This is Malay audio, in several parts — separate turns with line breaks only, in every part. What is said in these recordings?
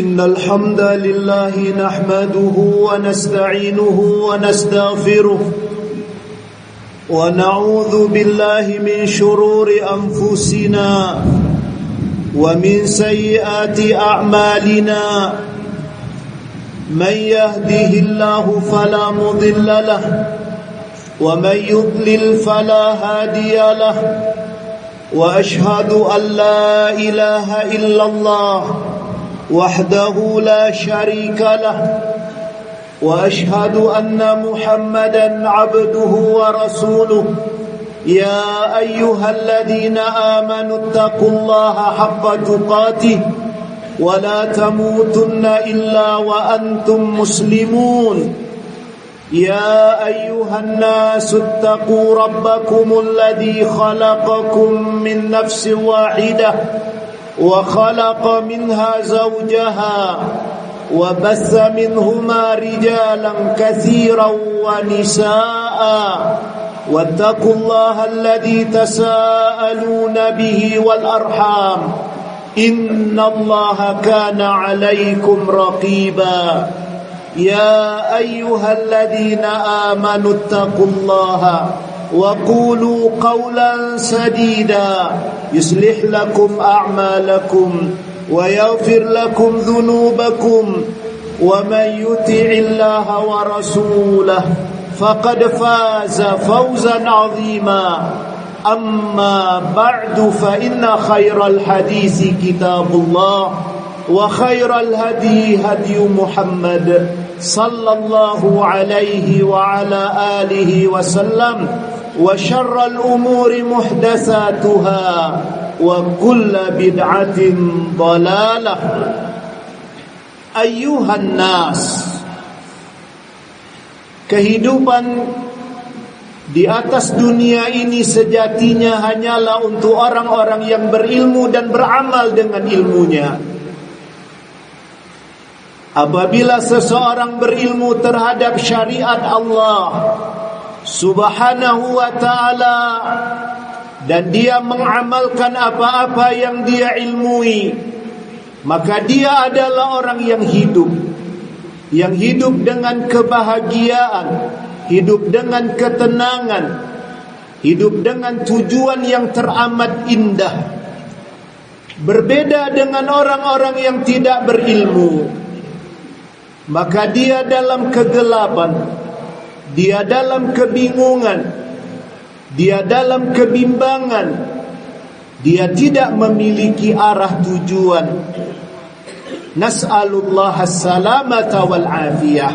إن الحمد لله نحمده ونستعينه ونستغفره ونعوذ بالله من شرور أنفسنا ومن سيئات أعمالنا من يهده الله فلا مضل له ومن يضلل فلا هادي له وأشهد أن لا إله إلا الله وحده لا شريك له وأشهد أن محمدا عبده ورسوله يا أيها الذين آمنوا اتقوا الله حق تقاته ولا تموتن إلا وأنتم مسلمون يا أيها الناس اتقوا ربكم الذي خلقكم من نفس واحدة وخلق منها زوجها وبث منهما رجالا كثيرا ونساء واتقوا الله الذي تساءلون به والأرحام إن الله كان عليكم رقيبا يا أيها الذين آمنوا اتقوا الله وقولوا قولا سديدا يصلح لكم أعمالكم ويغفر لكم ذنوبكم ومن يطع الله ورسوله فقد فاز فوزا عظيما أما بعد فإن خير الحديث كتاب الله وخير الهدي هدي محمد صلى الله عليه وعلى آله وسلم وشر الأمور محدثاتها وكل بدعة ضلالة. أيها الناس, kehidupan di atas dunia ini sejatinya hanyalah untuk orang-orang yang berilmu dan beramal dengan ilmunya. Apabila seseorang berilmu terhadap syariat Allah Subhanahu wa ta'ala dan dia mengamalkan apa-apa yang dia ilmui, maka dia adalah orang yang hidup dengan kebahagiaan, hidup dengan ketenangan, hidup dengan tujuan yang teramat indah. Berbeda dengan orang-orang yang tidak berilmu, maka dia dalam kegelapan, dia dalam kebingungan, dia dalam kebimbangan, dia tidak memiliki arah tujuan. Nas'alullah as-salamata wal afiyah.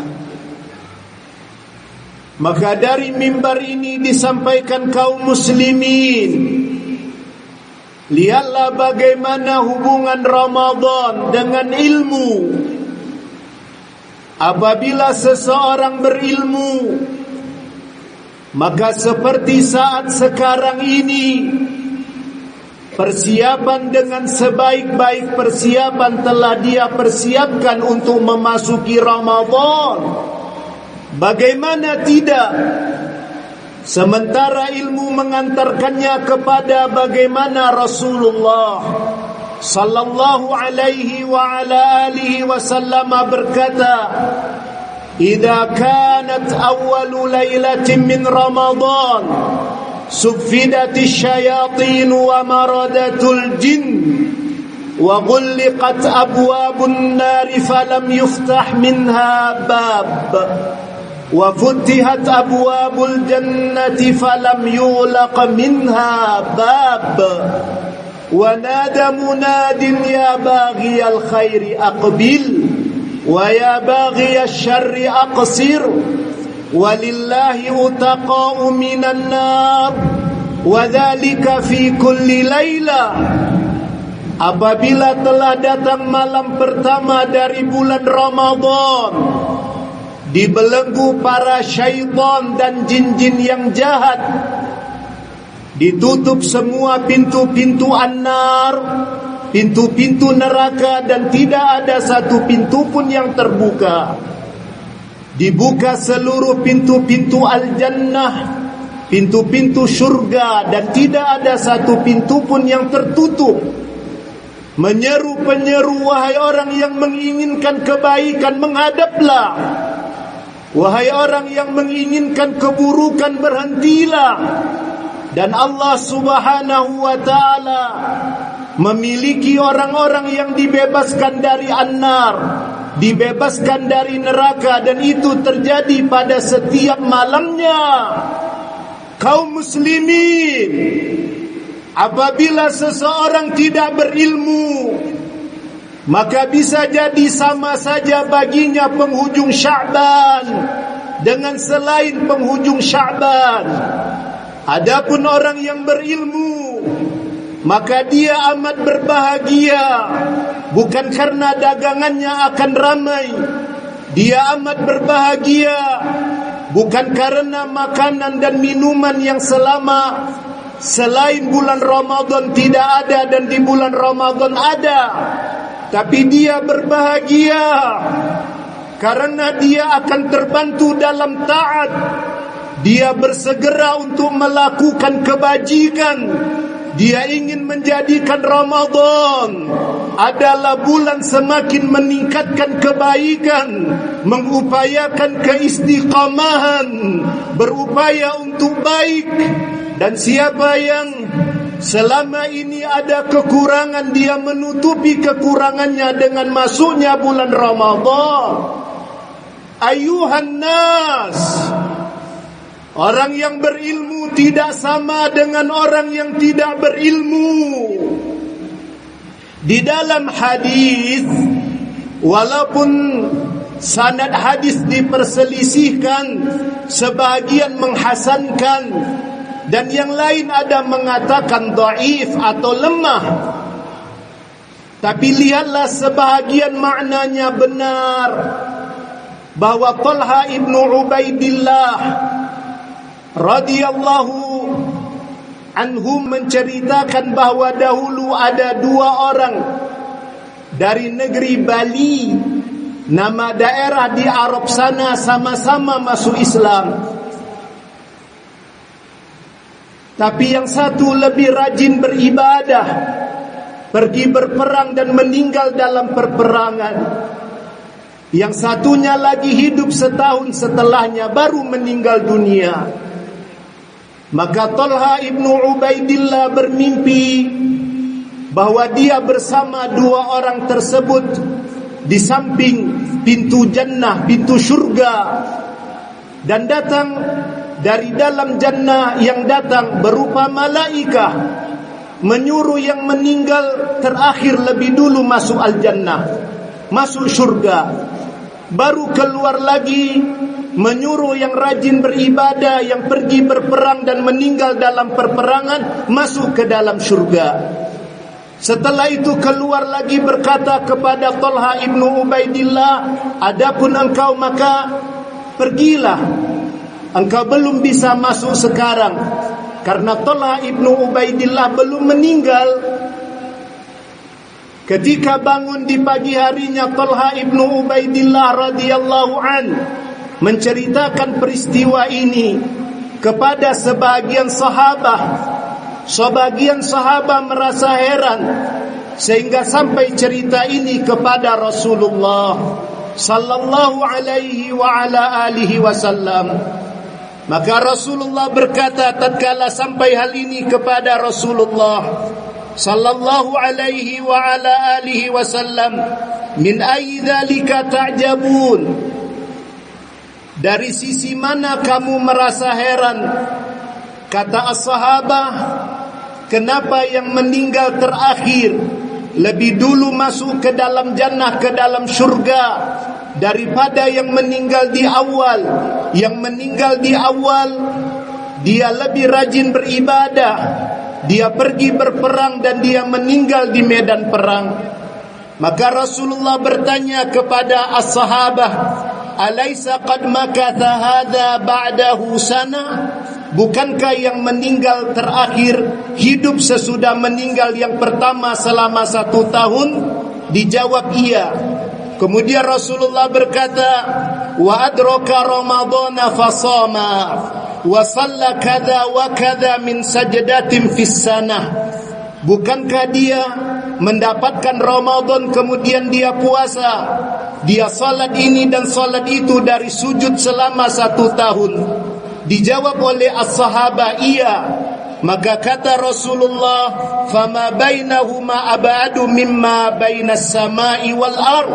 Maka dari mimbar ini disampaikan kaum muslimin, lihatlah bagaimana hubungan Ramadan dengan ilmu. Apabila seseorang berilmu, maka seperti saat sekarang ini, persiapan dengan sebaik-baik persiapan telah dia persiapkan untuk memasuki Ramadan. Bagaimana tidak? Sementara ilmu mengantarkannya kepada bagaimana Rasulullah sallallahu alaihi wa ala alihi wasallam berkata, "Idza kanat awwalu lailatin min Ramadan, suffidatis syayatin wa maradatul jin, wa ghulliqat abwabun nar falam yuftah minha bab, wa futihat abwabul jannati falam yughlaq minha bab. ونادى مناد يا باغي الخير أقبل ويا باغي الشر أقصر ولله أتقاء من النار وذلك في كل ليلة." Apabila telah datang malam pertama dari bulan Ramadan, dibelenggu para syaitan dan jin-jin yang jahat, ditutup semua pintu-pintu an-nar, pintu-pintu neraka, dan tidak ada satu pintu pun yang terbuka. Dibuka seluruh pintu-pintu al-jannah, pintu-pintu syurga, dan tidak ada satu pintu pun yang tertutup. menyeru penyeru, wahai orang yang menginginkan kebaikan, menghadaplah. Wahai orang yang menginginkan keburukan, berhentilah. Dan Allah Subhanahu wa ta'ala memiliki orang-orang yang dibebaskan dari an-nar, dibebaskan dari neraka, dan itu terjadi pada setiap malamnya. Kaum muslimin, apabila seseorang tidak berilmu, maka bisa jadi sama saja baginya penghujung Sya'ban dengan selain penghujung Sya'ban. Adapun orang yang berilmu, maka dia amat berbahagia, bukan karena dagangannya akan ramai. Dia amat berbahagia bukan karena makanan dan minuman yang selama selain bulan Ramadan tidak ada dan di bulan Ramadan ada. Tapi dia berbahagia karena dia akan terbantu dalam taat. Dia bersegera untuk melakukan kebajikan. Dia ingin menjadikan Ramadan adalah bulan semakin meningkatkan kebaikan, mengupayakan keistiqamahan, berupaya untuk baik. Dan siapa yang selama ini ada kekurangan, dia menutupi kekurangannya dengan masuknya bulan Ramadan. Ayuhan nas, orang yang berilmu tidak sama dengan orang yang tidak berilmu. Di dalam hadis, walaupun sanad hadis diperselisihkan, sebahagian menghasankan dan yang lain ada mengatakan dhaif atau lemah, tapi lihatlah sebahagian maknanya benar, bahwa Talha ibnu Ubaidillah radhiyallahu anhum menceritakan bahwa dahulu ada dua orang dari negeri Bali, nama daerah di Arab sana, sama-sama masuk Islam. Tapi yang satu lebih rajin beribadah, pergi berperang dan meninggal dalam perperangan. Yang satunya lagi hidup setahun setelahnya baru meninggal dunia. Maka Talha ibnu Ubaidillah bermimpi bahwa dia bersama dua orang tersebut di samping pintu jannah, pintu syurga. Dan datang dari dalam jannah yang datang berupa malaikah, menyuruh yang meninggal terakhir lebih dulu masuk al-jannah, masuk syurga. Baru keluar lagi menyuruh yang rajin beribadah, yang pergi berperang dan meninggal dalam perperangan, masuk ke dalam syurga. Setelah itu keluar lagi berkata kepada Talha ibnu Ubaidillah, adapun engkau maka pergilah, engkau belum bisa masuk sekarang, karena Talha ibnu Ubaidillah belum meninggal. Ketika bangun di pagi harinya, Talha ibnu Ubaidillah radhiyallahu an menceritakan peristiwa ini kepada sebagian sahabat. Sebagian sahabat merasa heran sehingga sampai cerita ini kepada Rasulullah sallallahu alaihi wa ala alihi wasallam. Maka Rasulullah berkata tatkala sampai hal ini kepada Rasulullah sallallahu alaihi wa ala alihi wasallam, min ayyi dzalika ta'jabun, dari sisi mana kamu merasa heran? Kata as-sahabah, kenapa yang meninggal terakhir lebih dulu masuk ke dalam jannah, ke dalam syurga, daripada yang meninggal di awal? Yang meninggal di awal dia lebih rajin beribadah, dia pergi berperang dan dia meninggal di medan perang. Maka Rasulullah bertanya kepada as-sahabah, alaysa qad makatha hadha ba'dahu sana? Bukankah yang meninggal terakhir hidup sesudah meninggal yang pertama selama 1 tahun? Dijawab iya. Kemudian Rasulullah berkata, wa adraka ramadhana fasama wa shalla kadza wa kadza min sajdatin fis sanah. Bukankah dia mendapatkan Ramadan kemudian dia puasa, dia salat ini dan salat itu dari sujud selama 1 tahun? Dijawab oleh as-sahabah, iya. Maka kata Rasulullah, fama bainahuma abadu mimma bainas samai wal ard.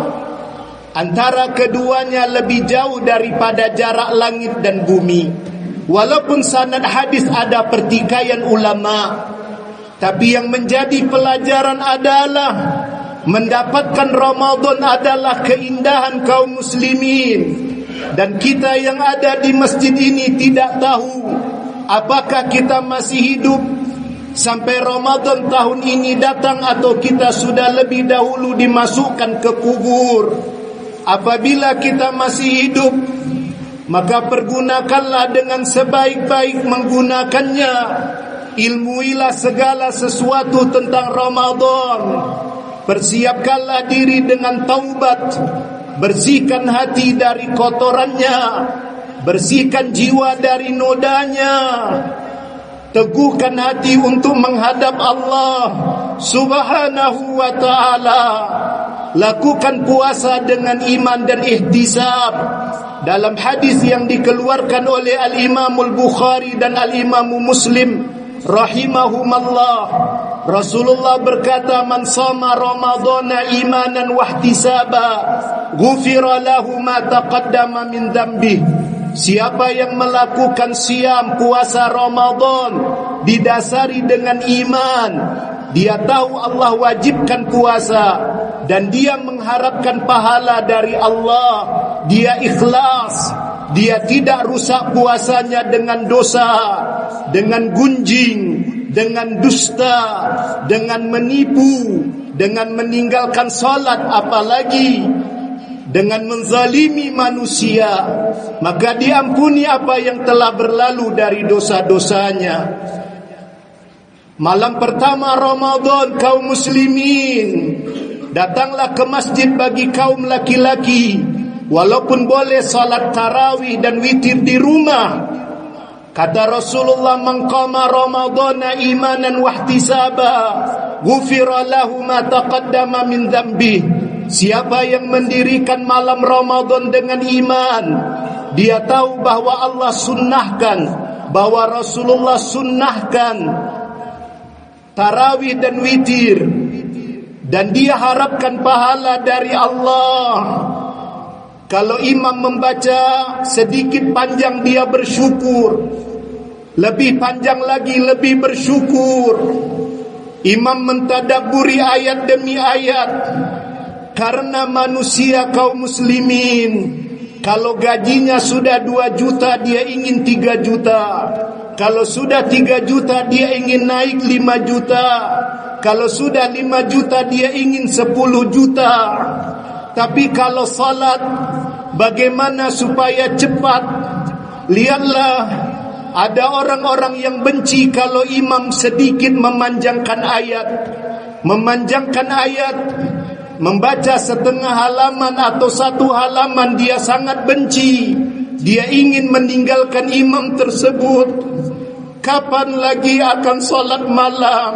Antara keduanya lebih jauh daripada jarak langit dan bumi. Walaupun sanad hadis ada pertikaian ulama, tapi yang menjadi pelajaran adalah mendapatkan Ramadan adalah keindahan kaum muslimin. Dan kita yang ada di masjid ini tidak tahu apakah kita masih hidup sampai Ramadan tahun ini datang atau kita sudah lebih dahulu dimasukkan ke kubur. Apabila kita masih hidup, maka pergunakanlah dengan sebaik-baik menggunakannya. Ilmuilah segala sesuatu tentang Ramadan. Persiapkanlah diri dengan taubat. Bersihkan hati dari kotorannya, bersihkan jiwa dari nodanya, teguhkan hati untuk menghadap Allah Subhanahu wa ta'ala. Lakukan puasa dengan iman dan ihtisab. Dalam hadis yang dikeluarkan oleh Al-Imamul Bukhari dan Al-Imamu Muslim rahimahumallah, Rasulullah berkata, man sama Ramadana imanan wahtisaba ghufira lahu ma taqaddama min dzambi. Siapa yang melakukan siam puasa Ramadan didasari dengan iman, dia tahu Allah wajibkan puasa dan dia mengharapkan pahala dari Allah, dia ikhlas, dia tidak rusak puasanya dengan dosa, dengan gunjing, dengan dusta, dengan menipu, dengan meninggalkan salat, apalagi dengan menzalimi manusia, maka diampuni apa yang telah berlalu dari dosa-dosanya. Malam pertama Ramadan, kaum muslimin, datanglah ke masjid bagi kaum laki-laki. Walaupun boleh salat tarawih dan witir di rumah, kata Rasulullah, man qama Ramadana imanan wahtisaba ghufira lahu ma taqaddama min dzambi. Siapa yang mendirikan malam Ramadan dengan iman, dia tahu bahwa Allah sunnahkan, bahwa Rasulullah sunnahkan tarawih dan witir, dan dia harapkan pahala dari Allah. Kalau imam membaca sedikit panjang, dia bersyukur. Lebih panjang lagi, lebih bersyukur. Imam mentadabburi ayat demi ayat. Karena manusia kaum muslimin, kalau gajinya sudah 2 juta, dia ingin 3 juta. Kalau sudah 3 juta, dia ingin naik 5 juta. Kalau sudah 5 juta, dia ingin 10 juta. Tapi kalau salat, bagaimana supaya cepat? Lihatlah, ada orang-orang yang benci kalau imam sedikit memanjangkan ayat. Memanjangkan ayat, membaca setengah halaman atau 1 halaman, dia sangat benci. Dia ingin meninggalkan imam tersebut. Kapan lagi akan salat malam?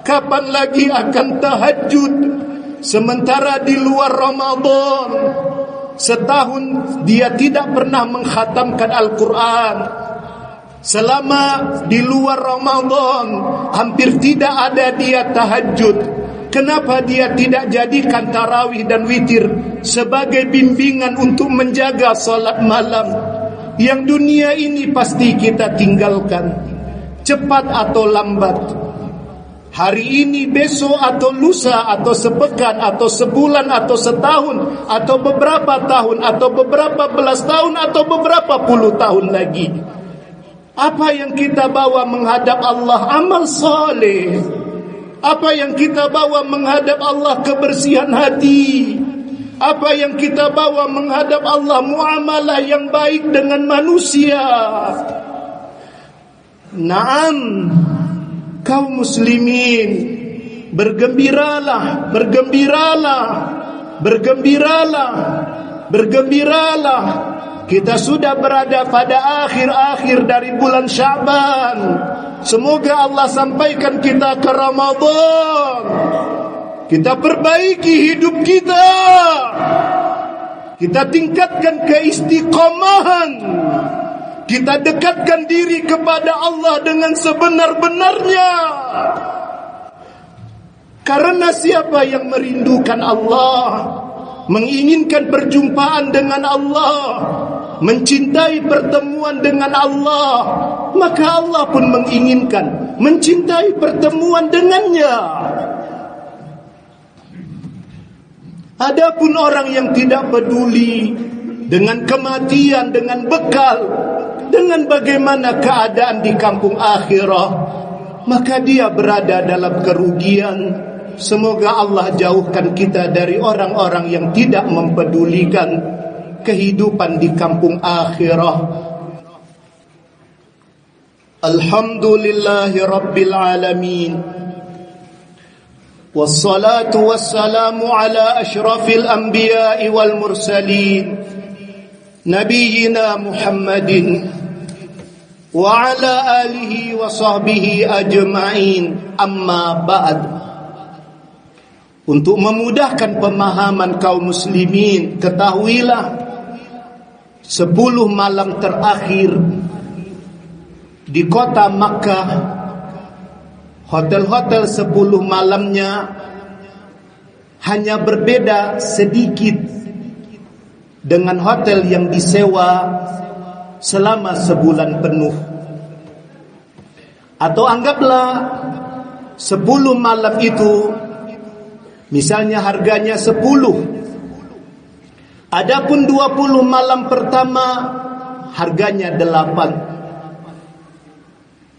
Kapan lagi akan tahajud? Sementara di luar Ramadan, setahun dia tidak pernah mengkhatamkan Al-Quran. Selama di luar Ramadan, hampir tidak ada dia tahajud. Kenapa dia tidak jadikan tarawih dan witir sebagai bimbingan untuk menjaga salat malam? Yang dunia ini pasti kita tinggalkan, cepat atau lambat. Hari ini, besok atau lusa atau sepekan atau sebulan atau setahun atau beberapa tahun atau beberapa belas tahun atau beberapa puluh tahun lagi. Apa yang kita bawa menghadap Allah? Amal saleh. Apa yang kita bawa menghadap Allah? Kebersihan hati. Apa yang kita bawa menghadap Allah? Muamalah yang baik dengan manusia. Naam, kaum muslimin, bergembiralah, bergembiralah, bergembiralah, bergembiralah. Kita sudah berada pada akhir-akhir dari bulan Sya'ban. Semoga Allah sampaikan kita ke Ramadan. Kita perbaiki hidup kita. Kita tingkatkan keistiqomahan. Kita dekatkan diri kepada Allah dengan sebenar-benarnya. Karena siapa yang merindukan Allah, menginginkan perjumpaan dengan Allah, mencintai pertemuan dengan Allah, maka Allah pun menginginkan, mencintai pertemuan dengannya. Adapun orang yang tidak peduli dengan kematian, dengan bekal, dengan bagaimana keadaan di kampung akhirah, maka dia berada dalam kerugian. Semoga Allah jauhkan kita dari orang-orang yang tidak mempedulikan kehidupan di kampung akhirah. Alhamdulillahi Rabbil Alamin. Wassalatu wassalamu ala ashrafil anbiya'i wal mursalin, Nabiyyina Muhammadin wa ala alihi wa sahbihi ajma'in. Amma ba'd. Untuk memudahkan pemahaman kaum muslimin, ketahuilah 10 malam terakhir di kota Makkah, hotel-hotel 10 malamnya hanya berbeda sedikit dengan hotel yang disewa selama sebulan penuh. Atau anggaplah 10 malam itu misalnya harganya 10. Adapun 20 malam pertama harganya 8.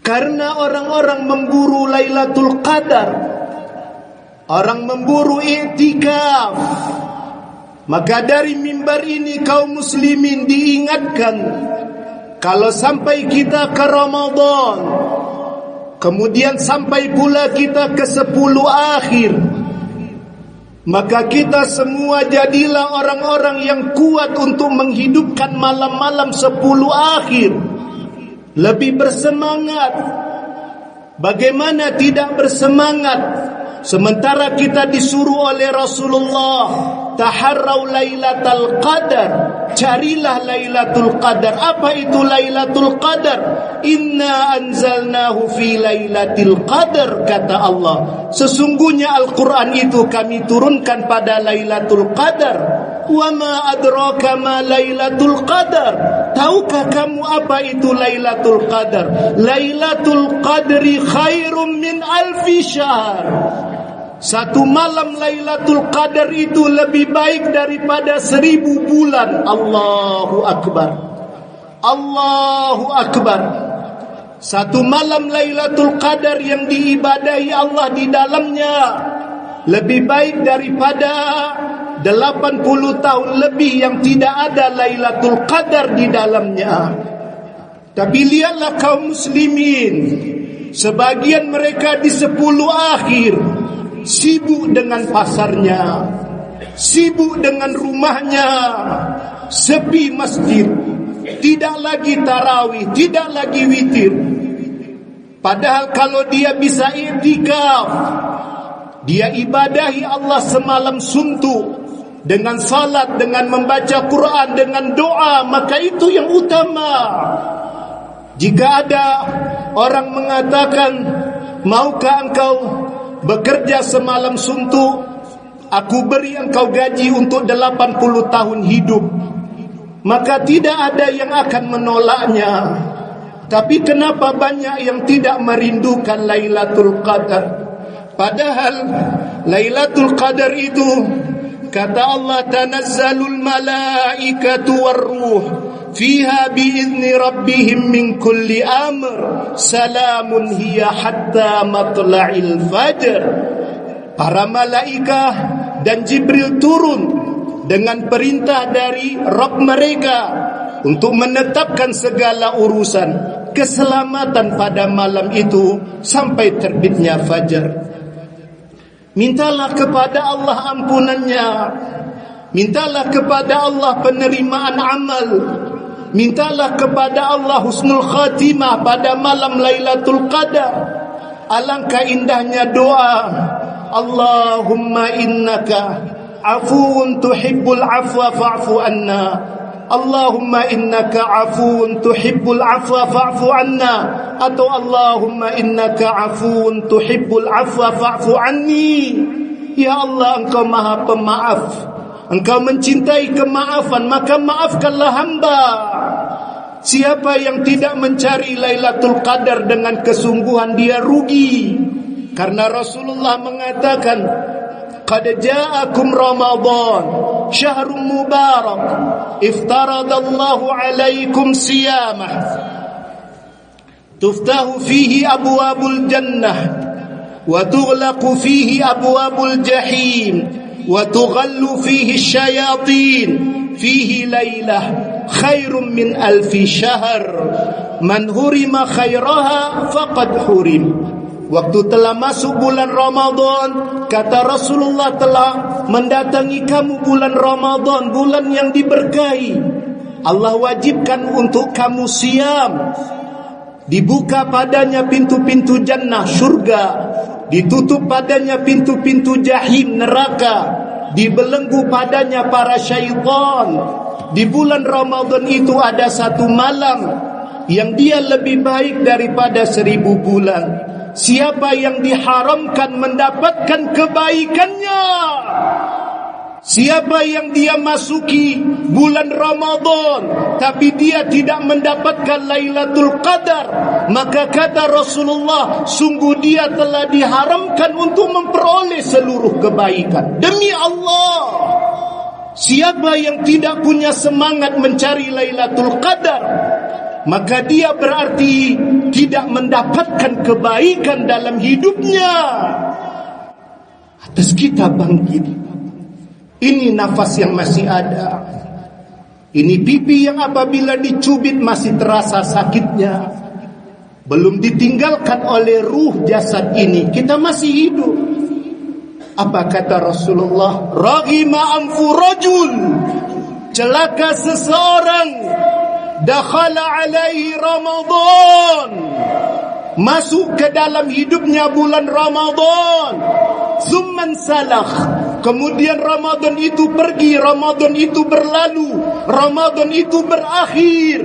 Karena orang-orang memburu Lailatul Qadar, orang memburu i'tikaf, maka dari mimbar ini kaum muslimin diingatkan, kalau sampai kita ke Ramadan, kemudian sampai pula kita ke 10 akhir, maka kita semua jadilah orang-orang yang kuat untuk menghidupkan malam-malam 10 akhir. Lebih bersemangat. Bagaimana tidak bersemangat sementara kita disuruh oleh Rasulullah, taharrau lailatul qadar, carilah Lailatul Qadar. Apa itu Lailatul Qadar? Inna anzalnahu fi Lailatul Qadar, kata Allah. Sesungguhnya Al-Quran itu kami turunkan pada Lailatul Qadar. Wa ma adraka ma Lailatul Qadar. Tahukah kamu apa itu Lailatul Qadar? Lailatul Qadri khairum min alfi syahr. Satu malam Lailatul Qadar itu lebih baik daripada 1000 bulan. Allahu Akbar. Allahu Akbar. Satu malam Lailatul Qadar yang diibadahi Allah di dalamnya lebih baik daripada 80 tahun lebih yang tidak ada Lailatul Qadar di dalamnya. Tapi lihatlah kaum muslimin, sebagian mereka di 10 akhir sibuk dengan pasarnya, sibuk dengan rumahnya, sepi masjid, tidak lagi tarawih, tidak lagi witir. Padahal kalau dia bisa i'tikaf, dia ibadahi Allah semalam suntuk dengan salat, dengan membaca Quran, dengan doa, maka itu yang utama. Jika ada orang mengatakan, maukah engkau bekerja semalam suntuk, aku beri engkau gaji untuk 80 tahun hidup, maka tidak ada yang akan menolaknya. Tapi kenapa banyak yang tidak merindukan Lailatul Qadar? Padahal Lailatul Qadar itu, kata Allah, tanazzalul malaikatu warruh fiha biizni rabbihim min kulli amr salamun hiya hatta matla'il fajr. Para malaikat dan Jibril turun dengan perintah dari Rabb mereka untuk menetapkan segala urusan keselamatan pada malam itu sampai terbitnya fajar. Mintalah kepada Allah ampunannya, mintalah kepada Allah penerimaan amal, mintalah kepada Allah husnul khatimah pada malam Lailatul Qadar. Alangkah indahnya doa, Allahumma innaka afuwun tuhibbul afwa fa'fu anna. Allahumma innaka afuwun tuhibbul afwa fa'fu anna. Atau Allahumma innaka afuwun tuhibbul afwa fa'fu anni. Ya Allah, Engkau Maha Pemaaf, Engkau mencintai kemaafan, maka maafkanlah hamba. Siapa yang tidak mencari Lailatul Qadar dengan kesungguhan, dia rugi. Karena Rasulullah mengatakan, qad ja'akum Ramadan syahrun mubarak iftaradallahu alaikum siyamah tuftahu fihi abwabul jannah wa tughlaqu fihi abwabul jahim wa tughallu fihi syayatin fihi lailah khairum min alfi syahr man hurima khairaha faqad hurim. Waktu telah masuk bulan Ramadan, kata Rasulullah, telah mendatangi kamu bulan Ramadan, bulan yang diberkahi. Allah wajibkan untuk kamu siam. Dibuka padanya pintu-pintu jannah, syurga. Ditutup padanya pintu-pintu jahim, neraka. Dibelenggu padanya para syaitan. Di bulan Ramadan itu ada satu malam yang dia lebih baik daripada 1000 bulan. Siapa yang diharamkan mendapatkan kebaikannya, siapa yang dia masuki bulan Ramadan tapi dia tidak mendapatkan Lailatul Qadar, maka kata Rasulullah, sungguh dia telah diharamkan untuk memperoleh seluruh kebaikan. Demi Allah, siapa yang tidak punya semangat mencari Lailatul Qadar, maka dia berarti tidak mendapatkan kebaikan dalam hidupnya. Atas kita bangkit. Ini nafas yang masih ada. Ini pipi yang apabila dicubit masih terasa sakitnya. Belum ditinggalkan oleh ruh jasad ini, kita masih hidup. Apa kata Rasulullah? Raghima anfu rajul, celaka seseorang, dakhala alaihi Ramadan, masuk ke dalam hidupnya bulan Ramadan, summan salakh, kemudian Ramadan itu pergi, Ramadan itu berlalu, Ramadan itu berakhir,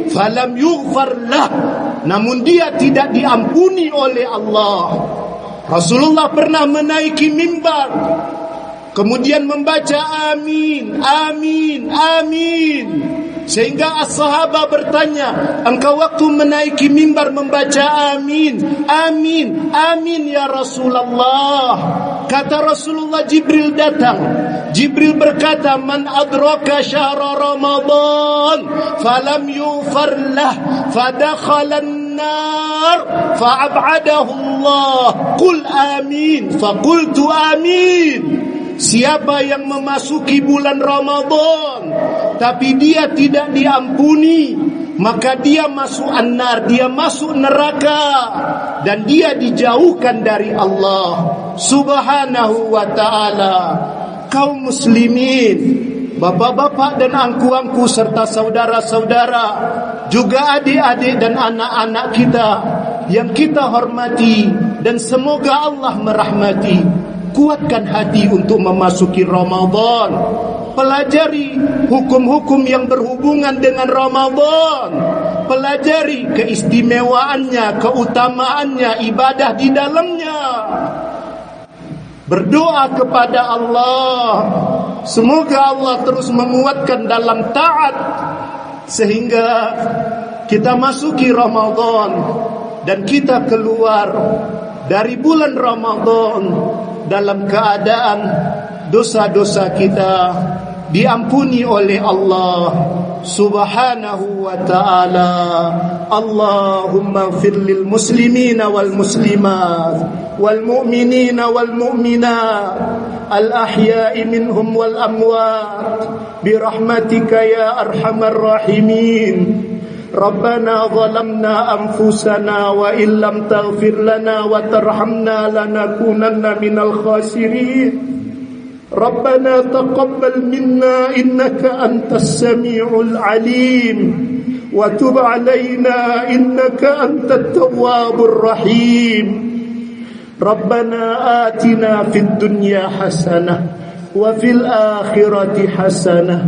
falam yughfar lah, namun dia tidak diampuni oleh Allah. Rasulullah pernah menaiki mimbar, kemudian membaca amin, amin, amin. Sehingga as-sahabah bertanya, engkau waktu menaiki mimbar membaca amin, amin, amin ya Rasulullah. Kata Rasulullah, Jibril datang. Jibril berkata, man adraka syahra Ramadan falam yughfar lah fadakhalan nar fa'ab'adahu Allah. Qul amin, faqultu amin. Siapa yang memasuki bulan Ramadan tapi dia tidak diampuni, maka dia masuk an-nar, dia masuk neraka, dan dia dijauhkan dari Allah Subhanahu wa ta'ala. Kaum muslimin, bapak-bapak dan angku-angku serta saudara-saudara, juga adik-adik dan anak-anak kita yang kita hormati, dan semoga Allah merahmati. Kuatkan hati untuk memasuki Ramadan. Pelajari hukum-hukum yang berhubungan dengan Ramadan. Pelajari keistimewaannya, keutamaannya, ibadah di dalamnya. Berdoa kepada Allah, semoga Allah terus menguatkan dalam taat, sehingga kita masuki Ramadan dan kita keluar dari bulan Ramadan dalam keadaan dosa-dosa kita diampuni oleh Allah Subhanahu wa ta'ala. Allahumma ighfir lil muslimina wal muslimat wal mu'minina wal mu'minat al ahya'i minhum wal amwat birahmatika ya arhamar rahimin. Rabbana zalamna anfusana wa illam taghfir lana wa tarhamna lanakunanna minal khasirin. Rabbana taqabbal minna innaka antas sami'ul alim wa tub alaina innaka antat tawwabur rahim. Rabbana atina fid dunya hasanah wa fil akhirati hasanah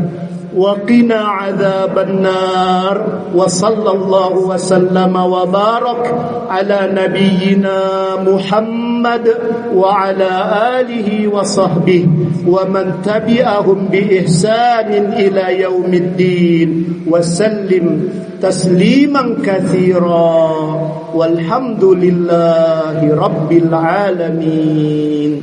wa qina adzaban nar. Wa sallallahu wa sallama wa barak ala nabiyyina Muhammad wa ala alihi wa sahbihi wa man tabi'ahum bi ihsanin ila yaumiddin wa sallim tasliman katsira walhamdulillahi rabbil alamin.